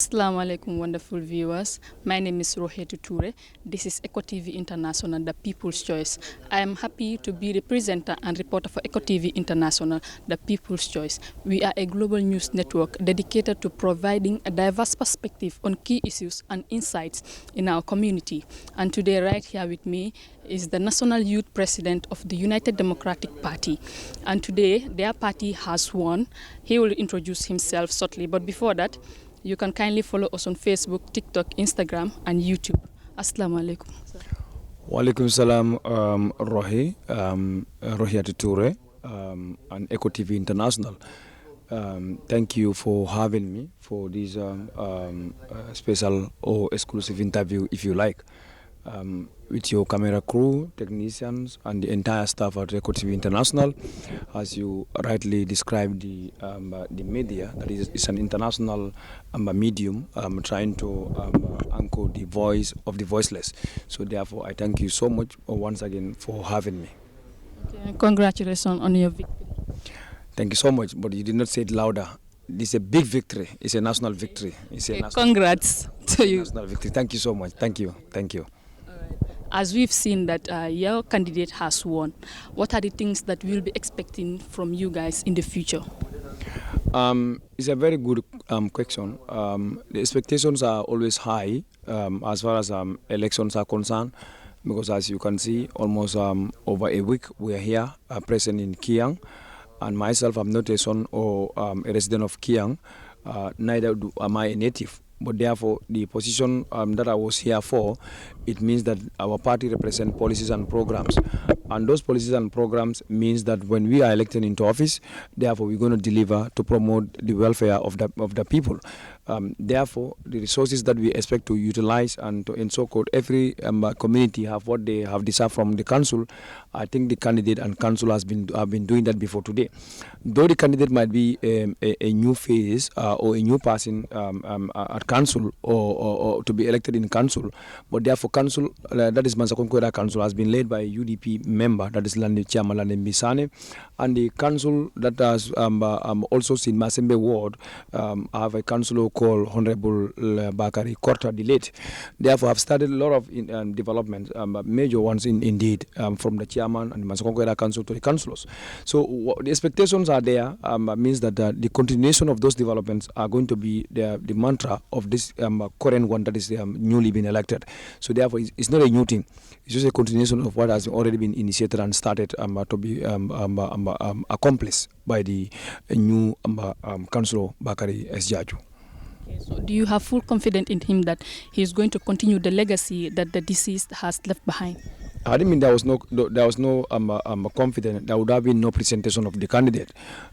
Assalamu alaikum, wonderful viewers. My name is Rohetu Toure. This is Eco TV International, the People's Choice. I am happy to be the presenter and reporter for Eco TV International, the People's Choice. We are a global news network dedicated to providing a diverse perspective on key issues and insights in our community. And today, right here with me, is the National Youth President of the United Democratic Party. And today, their party has won. He will introduce himself shortly. But before that, you can kindly follow us on Facebook, TikTok, Instagram, and YouTube. Assalamu alaikum. Wa alaikum salam, Rohi Atoure, and Eco TV International. Thank you for having me for this special or exclusive interview, if you like, with your camera crew, technicians, and the entire staff at Eco TV International. As you rightly described, the media, that is, it's an international medium trying to anchor the voice of the voiceless. So therefore, I thank you so much once again for having me. Okay, congratulations on your victory. Thank you so much, but you did not say it louder. This is a big victory. It's a national victory. It's a national, congrats to you. National victory. Thank you so much. Thank you. Thank you. As we've seen that your candidate has won, what are the things that we'll be expecting from you guys in the future? It's a very good question. The expectations are always high as far as elections are concerned, because as you can see, almost over a week we are here present in Kiang, and myself, I'm not a son or a resident of Kiang, neither am I a native. But therefore, the position that I was here for, it means that our party represents policies and programs. And those policies and programs means that when we are elected into office, therefore we're going to deliver to promote the welfare of the people. Therefore, the resources that we expect to utilize and to ensure every community have what they have deserved from the council, I think the candidate and council have been doing that before today. Though the candidate might be a new face or a new person at council or to be elected in council, but therefore council, that is Mansakonkwera Council, has been led by a UDP member, that is Chairman Lande Mbisane, and the council that has also seen Masembe Ward have a councillor called Honorable Bakari Korta Dilate. Therefore, I've started a lot of developments, major ones indeed, from the chairman and the Mansakonkwera Council to the councillors. So the expectations are there, means that the continuation of those developments are going to be the mantra of this current one that is newly been elected. So therefore, it's not a new thing. It's just a continuation of what has already been initiated and started to be accomplished by the new councillor Bakari S. Jaju. Okay, so do you have full confidence in him that he's going to continue the legacy that the deceased has left behind? I didn't mean there was no confidence. There would have been no presentation of the candidate,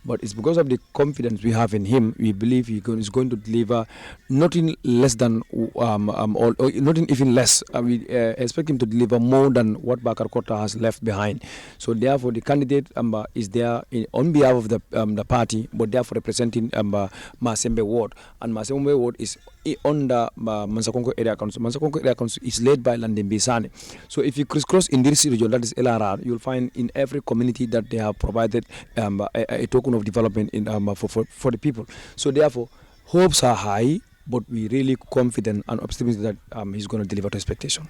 but it's because of the confidence we have in him. We believe he is going to deliver nothing less than, or nothing even less. We expect him to deliver more than what Bakar Kota has left behind. So therefore, the candidate is there on behalf of the party, but therefore representing Masembe Ward, and Masembe Ward is under Mansakonko Area Council. Mansakonko Area Council is led by Lande Mbisane. So if you crisscross in this region, that is LRR, you'll find in every community that they have provided a token of development in for the people. So therefore, hopes are high, but we're really confident and optimistic that he's going to deliver to expectation.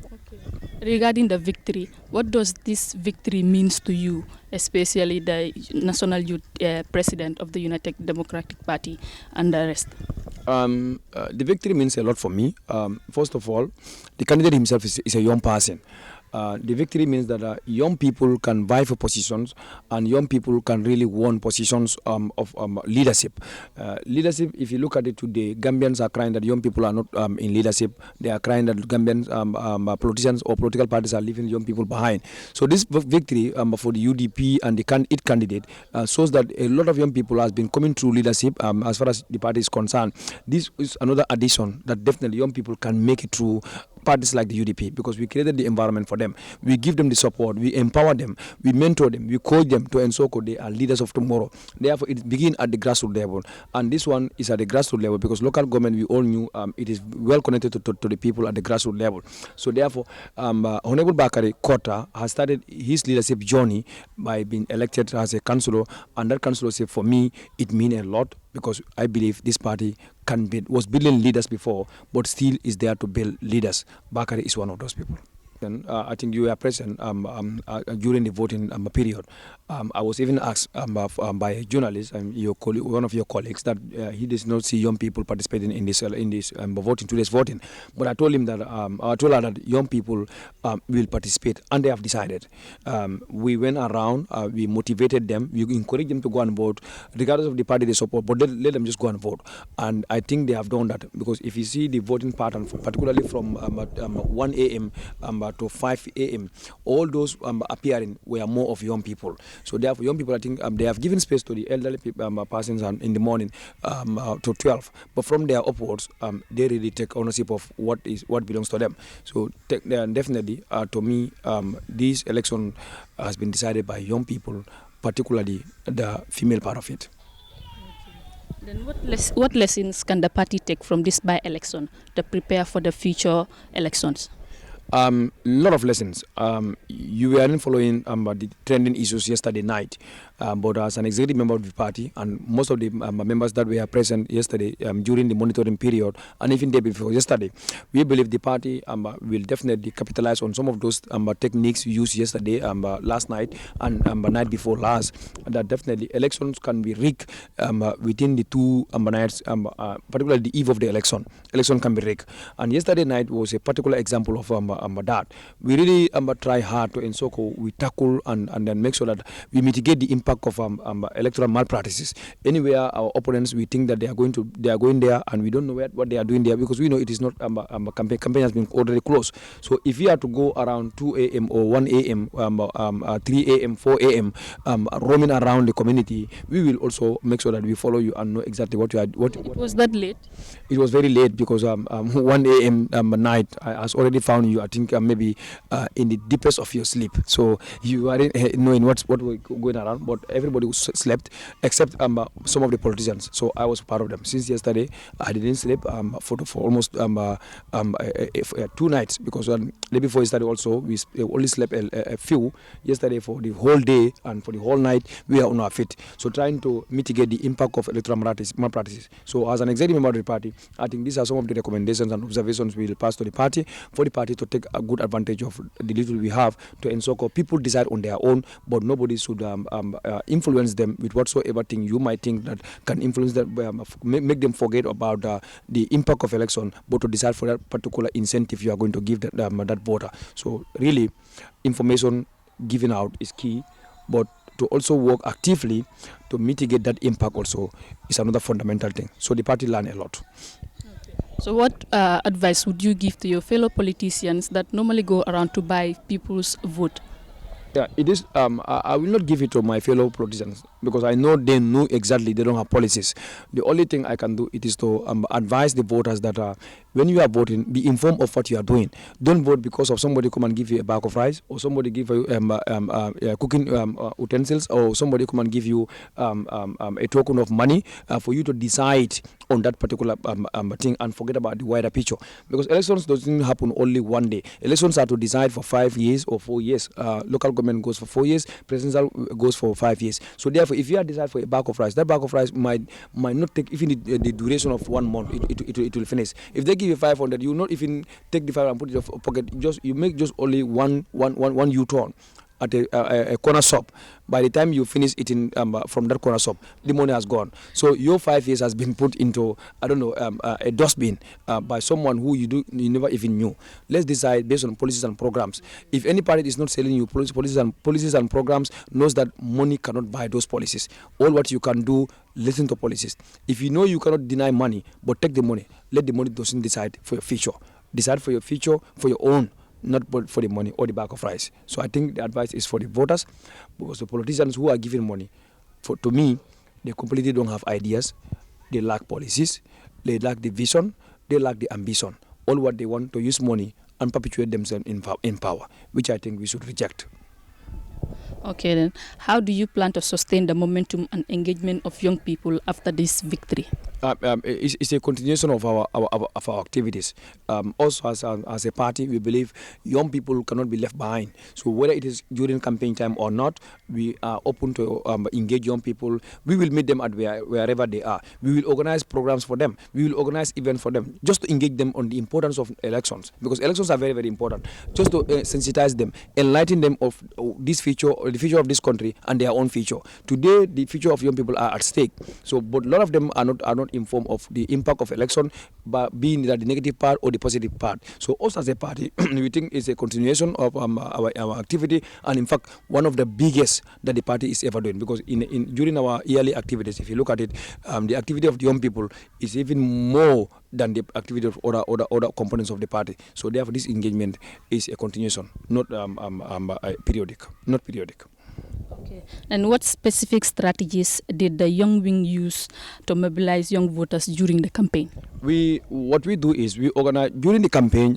Okay. Regarding the victory, what does this victory means to you, especially the National Youth President of the United Democratic Party and the rest? The victory means a lot for me. First of all, the candidate himself is a young person. The victory means that young people can vie for positions, and young people can really win positions of leadership. Leadership, if you look at it today, Gambians are crying that young people are not in leadership. They are crying that Gambians politicians or political parties are leaving young people behind. So this victory for the UDP and its candidate shows that a lot of young people has been coming through leadership as far as the party is concerned. This is another addition that definitely young people can make it through parties like the UDP, because we created the environment for them. We give them the support, we empower them, we mentor them, we coach them to ensure they are leaders of tomorrow. Therefore, it begins at the grassroots level, and this one is at the grassroots level because local government, we all knew it is well connected to the people at the grassroots level. So therefore, Honorable Bakari Kota has started his leadership journey by being elected as a councillor, and that councillorship for me, it means a lot. because I believe this party was building leaders before, but still is there to build leaders. Bakari is one of those people. And I think you were present during the voting period. I was even asked by a journalist and one of your colleagues that he does not see young people participating in this voting, today's voting. But I told him that I told her that young people will participate, and they have decided. We went around, we motivated them, we encouraged them to go and vote, regardless of the party they support. But let them just go and vote, and I think they have done that, because if you see the voting pattern, particularly from 1 a.m. To 5 a.m., all those appearing were more of young people. So therefore, young people, I think they have given space to the elderly persons in the morning to 12. But from there upwards, they really take ownership of what belongs to them. So definitely, to me, this election has been decided by young people, particularly the female part of it. Then what lessons can the party take from this by-election to prepare for the future elections? Lot of lessons. You weren't following the trending issues yesterday night, but as an executive member of the party, and most of the members that were present yesterday during the monitoring period, and even day before yesterday, we believe the party will definitely capitalize on some of those techniques used yesterday, last night, and night before last. That definitely elections can be rigged within the two nights, particularly the eve of the election. Election can be rigged, and yesterday night was a particular example of that. We really try hard to ensure we tackle and then make sure that we mitigate the impact of electoral malpractices. Anywhere our opponents, we think that they are going there, and we don't know what they are doing there, because we know it is not campaign has been already closed. So if we are to go around 2 a.m. or 1 a.m., 3 a.m., 4 a.m., roaming around the community, we will also make sure that we follow you and know exactly what you are. It was that late? It was very late, because 1 a.m. Night has already found you, I think, maybe in the deepest of your sleep. So you are knowing what was going around, but everybody slept except some of the politicians. So I was part of them. Since yesterday, I didn't sleep for almost 2 nights, because the day before yesterday also, we only slept a few. Yesterday, for the whole day and for the whole night, we are on our feet. So trying to mitigate the impact of electoral malpractices. So as an executive member of the party, I think these are some of the recommendations and observations we will pass to the party, for the party to take a good advantage of the little we have, to ensure people decide on their own, but nobody should influence them with whatsoever thing you might think that can influence them, make them forget about the impact of election, but to decide for that particular incentive you are going to give that voter. So really, information given out is key, but to also work actively to mitigate that impact also is another fundamental thing. So the party learned a lot. So what advice would you give to your fellow politicians that normally go around to buy people's vote? Yeah, it is. I will not give it to my fellow politicians, because I know they know exactly, they don't have policies. The only thing I can do it is to advise the voters that when you are voting, be informed of what you are doing. Don't vote because of somebody come and give you a bag of rice, or somebody give you cooking utensils, or somebody come and give you a token of money for you to decide on that particular thing and forget about the wider picture. Because elections doesn't happen only one day. Elections are to decide for 5 years or 4 years. Local government goes for 4 years, presidential goes for 5 years. So therefore, if you are decide for a bag of rice, that bag of rice might not take even the duration of 1 month. It will finish. If they give you 500, you will not even take the 500 and put it in your pocket. You make just only one U-turn at a corner shop. By the time you finish eating from that corner shop, the money has gone. So your 5 years has been put into, I don't know, a dustbin by someone who you never even knew. Let's decide based on policies and programs. If any party is not selling you policies and programs, knows that money cannot buy those policies. All what you can do, listen to policies. If you know you cannot deny money, but take the money, let the money doesn't decide for your future. Decide for your future, for your own, not for the money or the bag of rice. So I think the advice is for the voters, because the politicians who are giving money, to me, they completely don't have ideas. They lack policies, they lack the vision, they lack the ambition. All what they want to use money and perpetuate themselves in power, which I think we should reject. Okay then, how do you plan to sustain the momentum and engagement of young people after this victory? It's a continuation of our activities. Also, as a party, we believe young people cannot be left behind. So whether it is during campaign time or not, we are open to engage young people. We will meet them at wherever they are. We will organize programs for them. We will organize events for them, just to engage them on the importance of elections, because elections are very, very important. Just to sensitize them, enlighten them of this future, or the future of this country, and their own future. Today, the future of young people are at stake. So, but a lot of them are not informed of the impact of election, but being that the negative part or the positive part. So, us as a party, we think it's a continuation of our activity, and in fact, one of the biggest that the party is ever doing. Because during our yearly activities, if you look at it, the activity of the young people is even more than the activity of other components of the party. So, therefore, this engagement is a continuation, not periodic. Not periodic. Okay. And what specific strategies did the Young Wing use to mobilize young voters during the campaign? What we do is we organize during the campaign.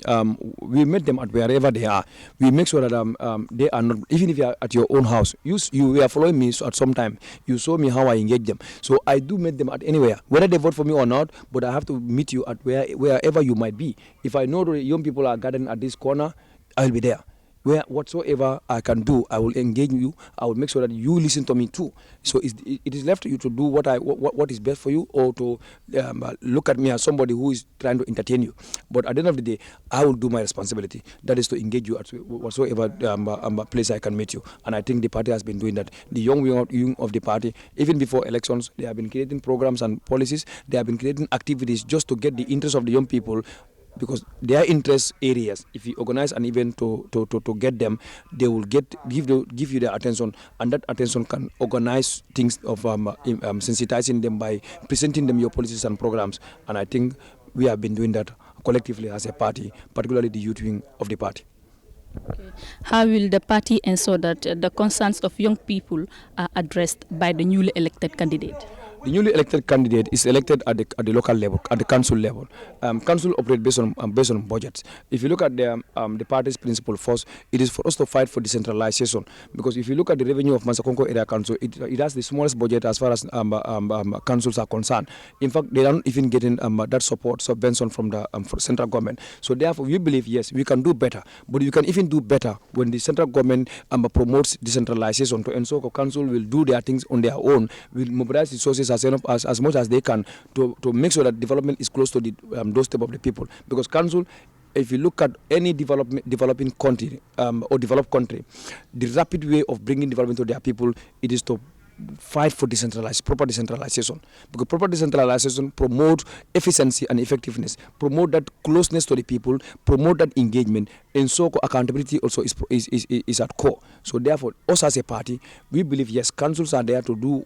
We meet them at wherever they are. We make sure that they are not, even if you are at your own house. You were following me at some time. You saw me how I engage them. So I do meet them at anywhere, whether they vote for me or not. But I have to meet you at wherever you might be. If I know the young people are gathering at this corner, I'll be there. Where whatsoever I can do, I will engage you. I will make sure that you listen to me too. So it is left to you to do what is best for you, or to look at me as somebody who is trying to entertain you. But at the end of the day, I will do my responsibility. That is to engage you at whatsoever place I can meet you. And I think the party has been doing that. The young wing of the party, even before elections, they have been creating programs and policies. They have been creating activities just to get the interest of the young people, because their interest areas, if you organize an event to get them, they will give you their attention, and that attention can organize things of sensitizing them by presenting them your policies and programs. And I think we have been doing that collectively as a party, particularly the youth wing of the party. Okay. How will the party ensure that the concerns of young people are addressed by the newly elected candidate? The newly elected candidate is elected at the local level, at the council level. Council operate based on budgets. If you look at the party's principle first, it is for us to fight for decentralization. Because if you look at the revenue of Mansakonko Area Council, it has the smallest budget as far as councils are concerned. In fact, they are not even getting that support, subvention from the central government. So therefore, we believe, yes, we can do better. But you can even do better when the central government promotes decentralization. To ensure the council will do their things on their own, will mobilize resources as much as they can to make sure that development is close to the doorstep of the people. Because council, if you look at any developing country or developed country, the rapid way of bringing development to their people, it is to fight for proper decentralization. Because proper decentralization promotes efficiency and effectiveness, promote that closeness to the people, promote that engagement, and so accountability also is at core. So therefore, us as a party, we believe, yes, councils are there to do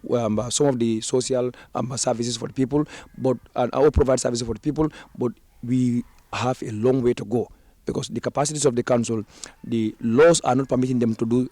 some of the social services for the people, but or provide services for the people, but we have a long way to go. Because the capacities of the council, the laws are not permitting them to do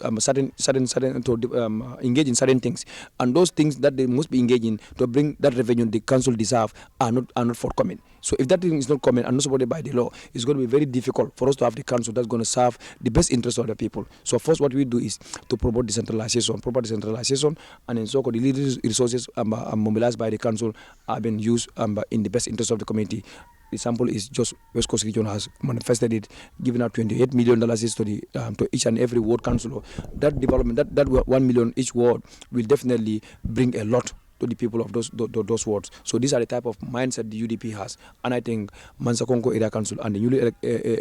engage in certain things, and those things that they must be engaging to bring that revenue the council deserve are not forthcoming. So if that thing is not coming and not supported by the law, it's going to be very difficult for us to have the council that's going to serve the best interest of the people. So first, what we do is to promote decentralization, proper decentralization, and in so the resources mobilized by the council are being used in the best interest of the community. The sample is just West Coast Region has manifested it, giving out $28 million to each and every ward councillor. That development, that 1 million each ward, will definitely bring a lot to the people of those wards. So these are the type of mindset the UDP has, and I think Mansakonko Area Council and the newly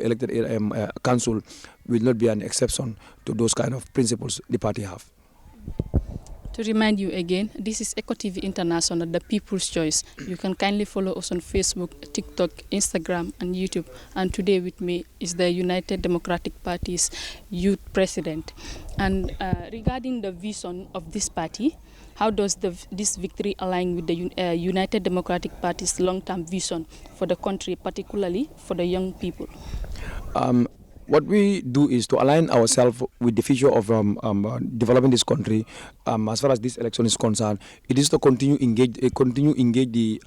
elected council will not be an exception to those kind of principles the party have. To remind you again, this is Eco TV International, the people's choice. You can kindly follow us on Facebook, TikTok, Instagram, and YouTube. And today with me is the United Democratic Party's youth president. And regarding the vision of this party, how does this victory align with the United Democratic Party's long-term vision for the country, particularly for the young people? What we do is to align ourselves with the future of developing this country. As far as this election is concerned, it is to continue engage the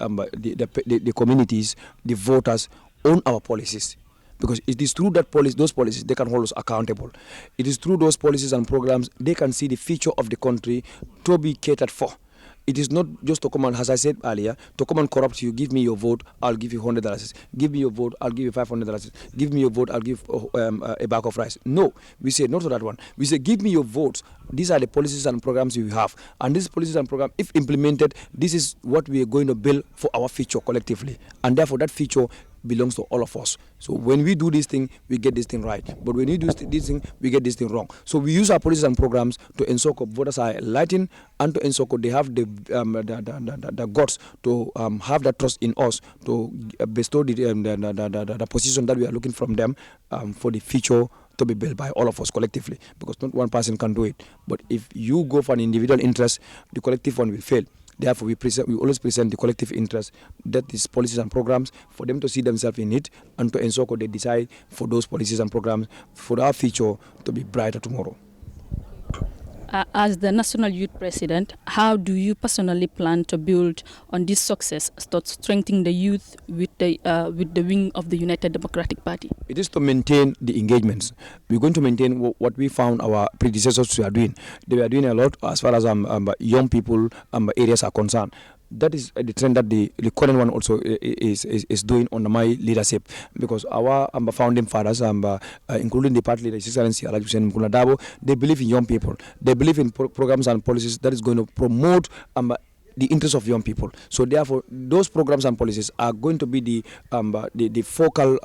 communities, the voters, on our policies. Because it is through those policies they can hold us accountable. It is through those policies and programs they can see the future of the country to be catered for. It is not just to come and, as I said earlier, to come and corrupt you. Give me your vote, I'll give you $100. Give me your vote, I'll give you $500. Give me your vote, I'll give a bag of rice. No, we say no to that one. We say give me your votes. These are the policies and programs we have, and these policies and programs, if implemented, this is what we are going to build for our future collectively, and therefore that future belongs to all of us. So when we do this thing, we get this thing right. But when we do this thing, we get this thing wrong. So we use our policies and programs to ensure voters are enlightened and to ensure they have the guts to have that trust in us to bestow the position that we are looking from them for the future to be built by all of us collectively. Because not one person can do it. But if you go for an individual interest, the collective one will fail. Therefore, we always present the collective interest, that is policies and programs, for them to see themselves in it and to ensure they decide for those policies and programs for our future to be brighter tomorrow. As the National Youth President, how do you personally plan to build on this success, start strengthening the youth with the wing of the United Democratic Party? It is to maintain the engagements. We're going to maintain what we found our predecessors were doing. They were doing a lot as far as young people areas are concerned. That is the trend that the current one also is doing under my leadership, because our founding fathers, including the party leader, His Excellency Haji Dabo, they believe in young people. They believe in programs and policies that is going to promote the interests of young people. So therefore, those programs and policies are going to be the focal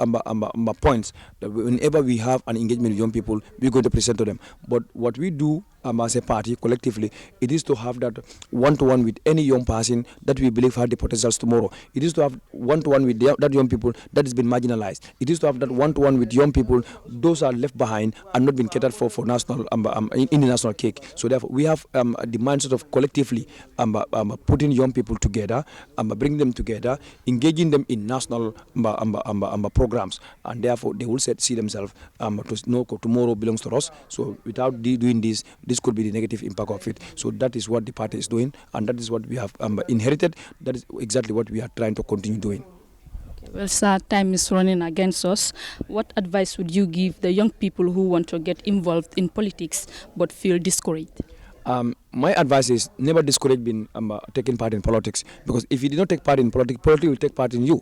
points that whenever we have an engagement with young people, we're going to present to them. But what we do as a party collectively, it is to have that one-to-one with any young person that we believe have the potentials tomorrow. It is to have one-to-one with that young people that has been marginalized. It is to have that one-to-one with young people those are left behind and not been catered for national in the national cake. So therefore, we have the mindset of collectively putting young people together, bringing them together, engaging them in national programs, and therefore they will see themselves to know tomorrow belongs to us. So without doing this could be the negative impact of it. So that is what the party is doing, and that is what we have inherited. That is exactly what we are trying to continue doing. Well, sir, time is running against us. What advice would you give the young people who want to get involved in politics but feel discouraged? My advice is never discourage taking part in politics, because if you do not take part in politics, politics will take part in you.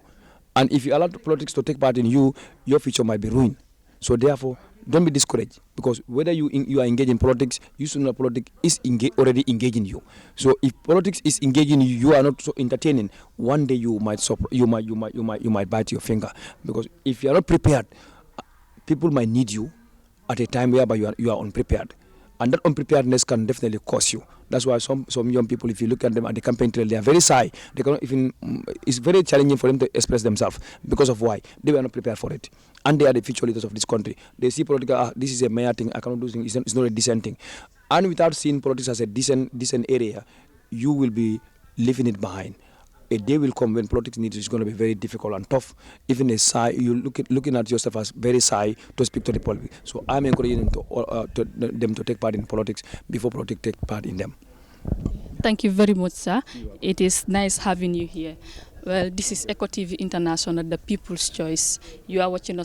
And if you allow politics to take part in you, your future might be ruined. So therefore, don't be discouraged, because whether you are engaged in politics, you should know politics is already engaging you. So if politics is engaging you, you are not so entertaining. One day you might bite your finger, because if you are not prepared, people might need you at a time whereby you are unprepared. And that unpreparedness can definitely cost you. That's why some young people, if you look at them at the campaign trail, they are very shy. They cannot even. It's very challenging for them to express themselves because of why they were not prepared for it. And they are the future leaders of this country. They see politics. This is a mere thing. I cannot do this. It's not a decent thing. And without seeing politics as a decent area, you will be leaving it behind. A day will come when politics needs is going to be very difficult and tough. Even a shy, you looking at yourself as very shy to speak to the public. So I'm encouraging them to take part in politics before politics take part in them. Thank you very much, sir. It is nice having you here. Well, this is Eco TV International, the People's Choice. You are watching us